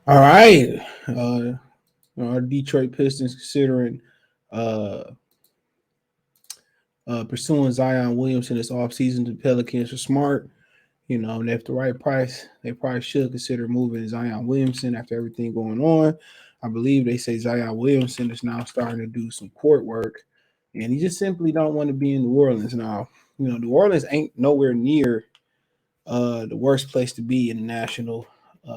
All right. Our Detroit Pistons considering uh, pursuing Zion Williamson this offseason. The Pelicans are smart. And if the right price, they probably should consider moving Zion Williamson after everything going on. I believe they say Zion Williamson is now starting to do some court work, and he just simply don't want to be in New Orleans now. New Orleans ain't nowhere near the worst place to be in the National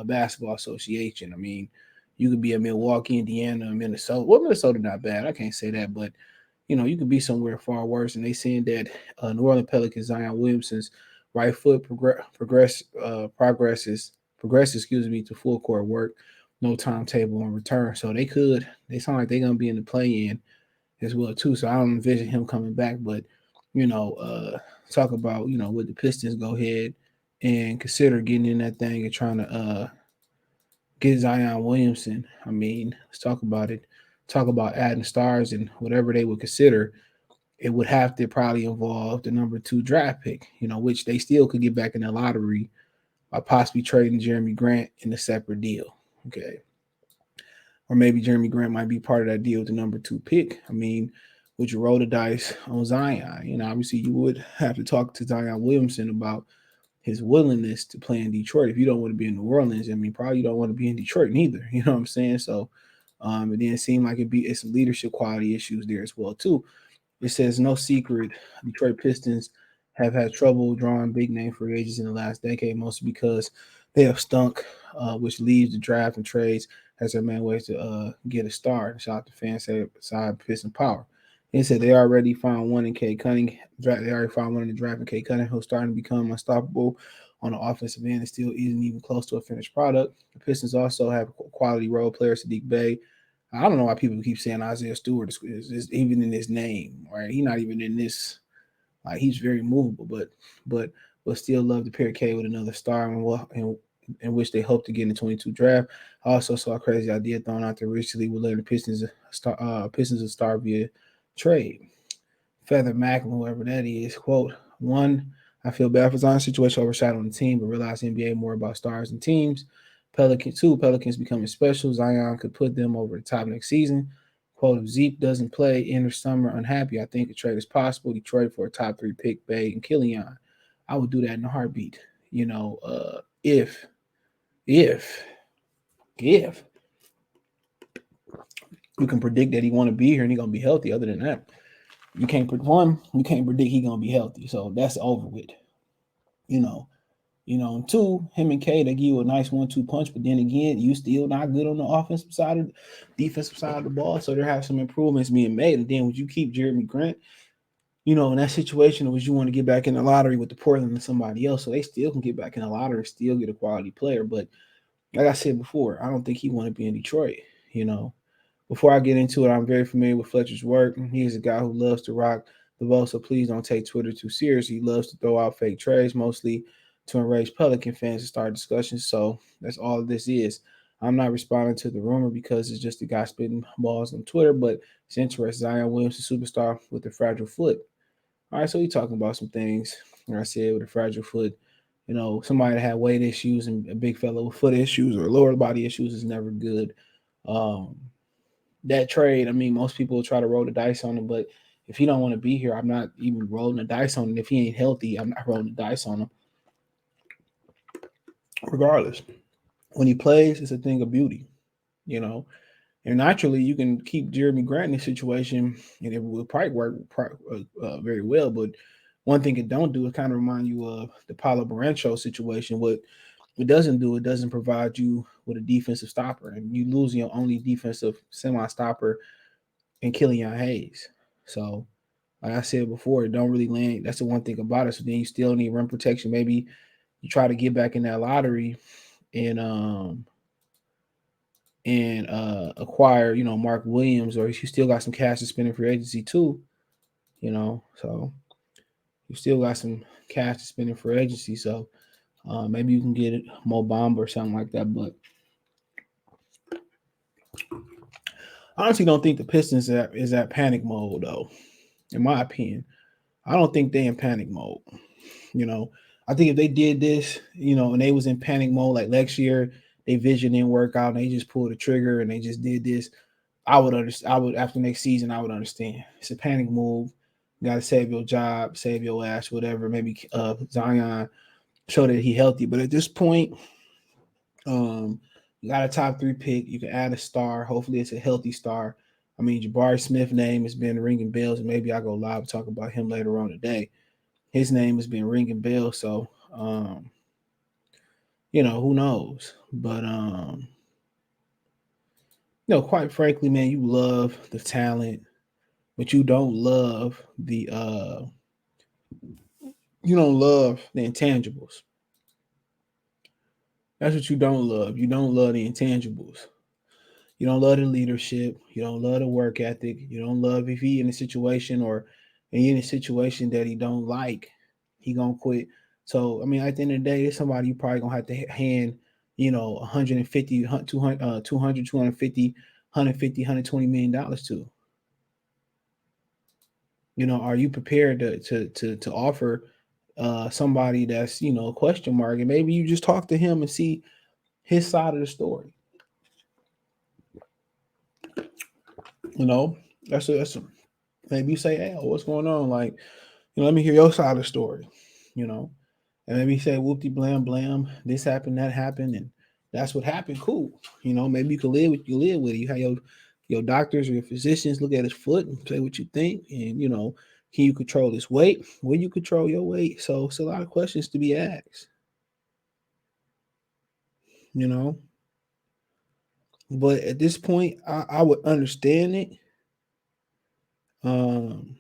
Basketball Association. I mean, you could be in Milwaukee, Indiana, Minnesota. Well, Minnesota not bad. I can't say that, but you could be somewhere far worse. And they saying that New Orleans Pelicans Zion Williamson's right foot progresses, excuse me, to full court work. No timetable on return, so they sound like they're gonna be in the play in as well too. So I don't envision him coming back, but you know, uh, talk about with the Pistons go ahead and consider getting in that thing and trying to get Zion Williamson. I mean, let's talk about it. Talk about adding stars and whatever they would consider. It would have to probably involve the number two draft pick, which they still could get back in the lottery by possibly trading Jeremy Grant in a separate deal. Okay. Or maybe Jeremy Grant might be part of that deal with the number two pick. I mean, would you roll the dice on Zion? Obviously you would have to talk to Zion Williamson about his willingness to play in Detroit. If you don't want to be in New Orleans, I mean, probably you don't want to be in Detroit neither. You know what I'm saying? So, it didn't seem like it's some leadership quality issues there as well too. It says no secret, Detroit Pistons have had trouble drawing big name free agents in the last decade, mostly because they have stunk, which leaves the draft and trades as their main ways to get a start. Shout out to fans side Piston Power. They said they already found one in Cade Cunningham. They already found one in the draft in Cade Cunningham, who's starting to become unstoppable on the offensive end and still isn't even close to a finished product. The Pistons also have quality role players, Sadiq Bey. I don't know why people keep saying Isaiah Stewart is even in his name, right? He's not even in this. Like he's very movable, but still love to pair K with another star in which they hope to get in the 22 draft. I also saw a crazy idea thrown out there recently with letting the Pistons a star via trade. Feather Macklin, whoever that is, quote, one, I feel bad for Zion's situation overshadowing the team, but realize the NBA more about stars and teams. Pelicans becoming special. Zion could put them over the top next season. Quote, if Zeke doesn't play in the summer unhappy, I think a trade is possible. Detroit for a top three pick, Bay and Killian. I would do that in a heartbeat. If if you can predict that he want to be here and he gonna be healthy. Other than that, you can't predict he gonna be healthy. So that's over with. You know, and two, him and K, they give you a nice 1-2 punch, but then again, you still not good on the offensive side of defensive side of the ball. So there have some improvements being made. And then would you keep Jeremy Grant? In that situation, was you want to get back in the lottery with the Portland and somebody else, so they still can get back in the lottery, still get a quality player. But like I said before, I don't think he want to be in Detroit. You know, Before I get into it, I'm very familiar with Fletcher's work. He's a guy who loves to rock the boat, so please don't take Twitter too seriously. He loves to throw out fake trades, mostly to enrage Pelican fans and start discussions. So that's all this is. I'm not responding to the rumor because it's just a guy spitting balls on Twitter, but it's interesting. Zion Williamson, superstar with a fragile foot. All right, so we talking about some things. Like I said, with a fragile foot, somebody that had weight issues and a big fellow with foot issues or lower body issues is never good. Um, that trade, I mean, most people try to roll the dice on him, but if he don't want to be here, I'm not even rolling the dice on him. If he ain't healthy, I'm not rolling the dice on him. Regardless, when he plays, it's a thing of beauty, you know. And naturally, you can keep Jeremy Grant in this situation, and it will probably work very well. But one thing it don't do is kind of remind you of the Paulo Barancho situation. What it doesn't do, it doesn't provide you with a defensive stopper, and you lose your only defensive semi-stopper in Killian Hayes. So, like I said before, it don't really land. That's the one thing about it. So then you still need rim protection. Maybe you try to get back in that lottery and acquire, Mark Williams, or you still got some cash to spend in free agency too, So you still got some cash to spend in free agency. So maybe you can get it Mo Bamba or something like that. But I honestly don't think the Pistons is at panic mode though. In my opinion, I don't think they in panic mode. You know, I think if they did this, and they was in panic mode like next year, they vision didn't work out and they just pulled the trigger and they just did this, I would understand. I would after next season, I would understand. It's a panic move. You got to save your job, save your ass, whatever. Maybe Zion show that he healthy. But at this point, um, you got a top 3 pick. You can add a star. Hopefully, it's a healthy star. I mean, Jabari Smith's name has been ringing bells, and maybe I'll go live and talk about him later on today. His name has been ringing bells, so who knows? But quite frankly, man, you love the talent, but you don't love the intangibles. That's what you don't love. You don't love the intangibles. You don't love the leadership. You don't love the work ethic. You don't love if he in a situation or he in a situation that he don't like, he gonna quit. So I mean, at the end of the day, it's somebody you probably gonna have to hand, 150, 200, 200, 250, 150, $120 million to. Are you prepared to offer somebody that's a question mark, and maybe you just talk to him and see his side of the story. You know, that's a maybe you say, "Hey, what's going on?" Like, let me hear your side of the story. You know, and maybe you say, "Whoopty blam blam, this happened, that happened, and that's what happened." Cool. Maybe you can live with it. You have your doctors or your physicians look at his foot and say what you think, and can you control his weight? Will you control your weight? So it's a lot of questions to be asked. You know, but at this point, I would understand it. Um,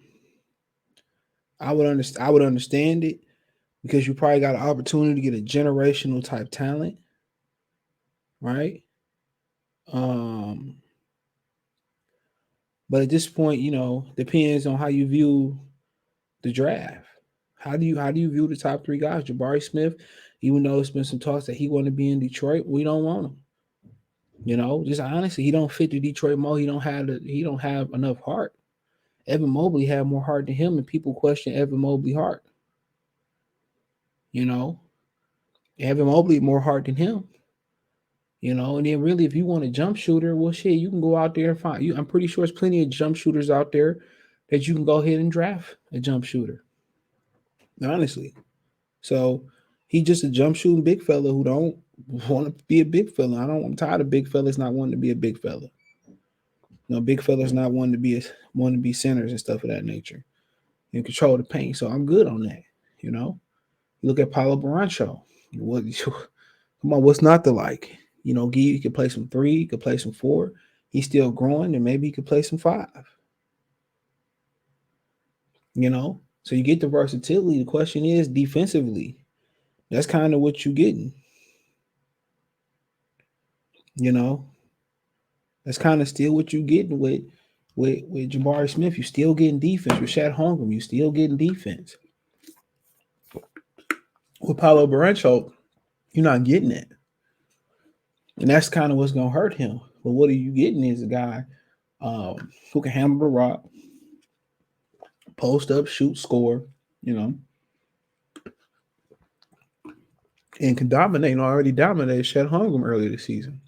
I would understand it because you probably got an opportunity to get a generational type talent, right? Um, but at this point, depends on how you view the draft. How do you view the top 3 guys? Jabari Smith, even though it's been some talks that he want to be in Detroit, we don't want him. Just honestly, he don't fit the Detroit mold. He don't have enough heart. Evan Mobley had more heart than him, and people question Evan Mobley heart. You know, Evan Mobley more heart than him. And then really, if you want a jump shooter, well, shit, you can go out there and find you. I'm pretty sure there's plenty of jump shooters out there that you can go ahead and draft a jump shooter. Honestly, so he just a jump shooting big fella who don't want to be a big fella. I'm tired of big fellas not wanting to be a big fella. Big fellas not wanting to be centers and stuff of that nature and control the paint. So I'm good on that. You know, you look at Paulo Barancho. What? Come on, what's not to like? He could play some 3, he could play some 4. He's still growing, and maybe he could play some 5. So you get the versatility. The question is defensively. That's kind of what you're getting. You know, that's kind of still what you're getting with Jabari Smith. You're still getting defense. With Shat Holmgren, you're still getting defense. With Paulo Barancho, you're not getting it. And that's kind of what's going to hurt him. But what are you getting is a guy who can handle the rock, post up, shoot, score, and can dominate and already dominated Shed Holmgren earlier this season.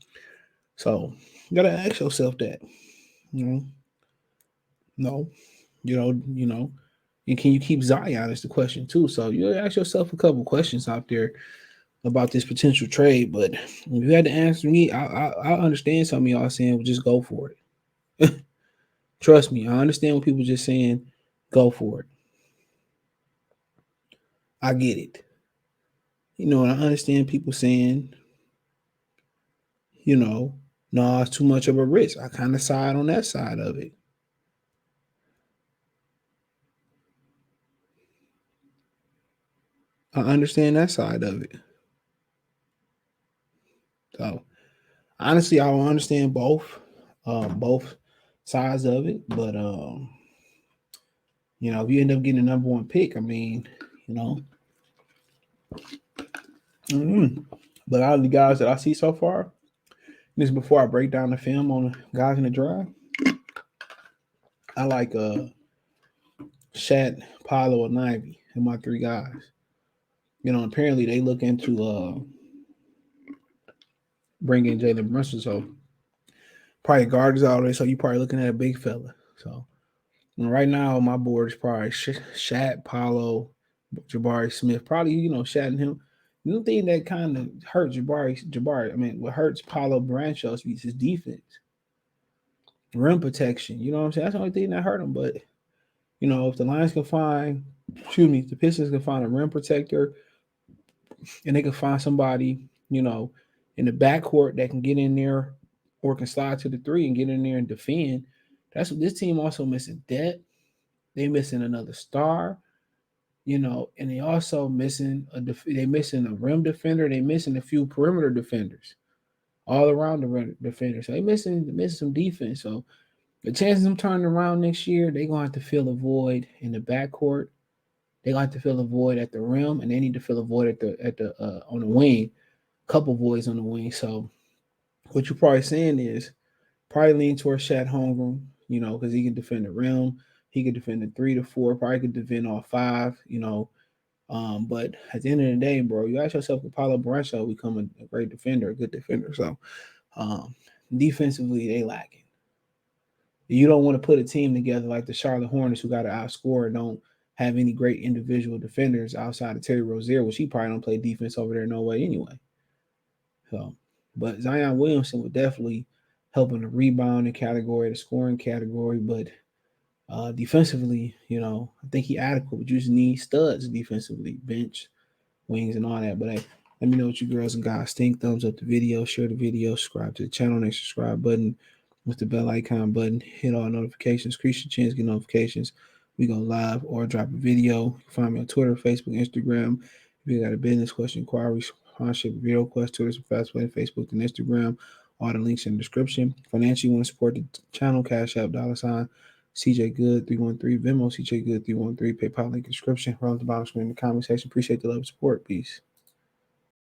So you gotta ask yourself that. You know, no, and can you keep Zion is the question too. So you ask yourself a couple questions out there about this potential trade. But if you had to answer me, I understand some of y'all saying, well, just go for it. Trust me, I understand when people just saying, go for it. I get it. And I understand people saying, no, it's too much of a risk. I kind of side on that side of it. I understand that side of it. So honestly, I don't understand both sides of it. But if you end up getting a number 1 pick, I mean, mm-hmm. But out of the guys that I see so far, this is before I break down the film on the guys in the draft. I like Shat, Paolo, and Ivy, and my 3 guys. Apparently they look into bring in Jalen Brunson. So probably guard is all the way. So you probably looking at a big fella. So and right now my board is probably Shat, Paulo, Jabari Smith. Probably Shat and him. The new thing that kind of hurts Jabari. I mean, what hurts Paulo Brancho is his defense, rim protection. You know what I'm saying? That's the only thing that hurt him. But if the Lions can find, if the Pistons can find a rim protector, and they can find somebody, in the backcourt that can get in there or can slide to the three and get in there and defend. That's what this team also missing depth. They missing another star, and they also missing they missing a rim defender. They missing a few perimeter defenders all around the rim defender. So they missing some defense. So the chances of them turning around next year, they gonna have to fill a void in the backcourt. They gonna have to fill a void at the rim, and they need to fill a void at the on the wing. Couple voids on the wing. So what you're probably saying is probably lean towards Shat Holmgren, because he can defend the rim. He could defend the 3 to 4, probably could defend all 5. But at the end of the day, bro, you ask yourself, if Paulo Brancho become a great defender, a good defender. So um, defensively, they lacking. You don't want to put a team together like the Charlotte Hornets, who got to outscore and don't have any great individual defenders outside of Terry Rozier, which he probably don't play defense over there no way anyway. So, but Zion Williamson would definitely help in the rebounding category, the scoring category. But defensively, I think he adequate. But you just need studs defensively, bench, wings, and all that. But hey, let me know what you girls and guys think. Thumbs up the video, share the video, subscribe to the channel, next subscribe button with the bell icon button. Hit all notifications. Increase your chance to get notifications. We go live or drop a video. You can find me on Twitter, Facebook, Instagram. If you got a business question, inquiry, sponsorship, video request, Twitter, Fastway, Facebook, and Instagram. All the links in the description. Financially, you want to support the channel, Cash App, $ CJ Good 313, Venmo CJ Good 313, PayPal link in the description. Right on the bottom screen in the comment section. Appreciate the love and support. Peace.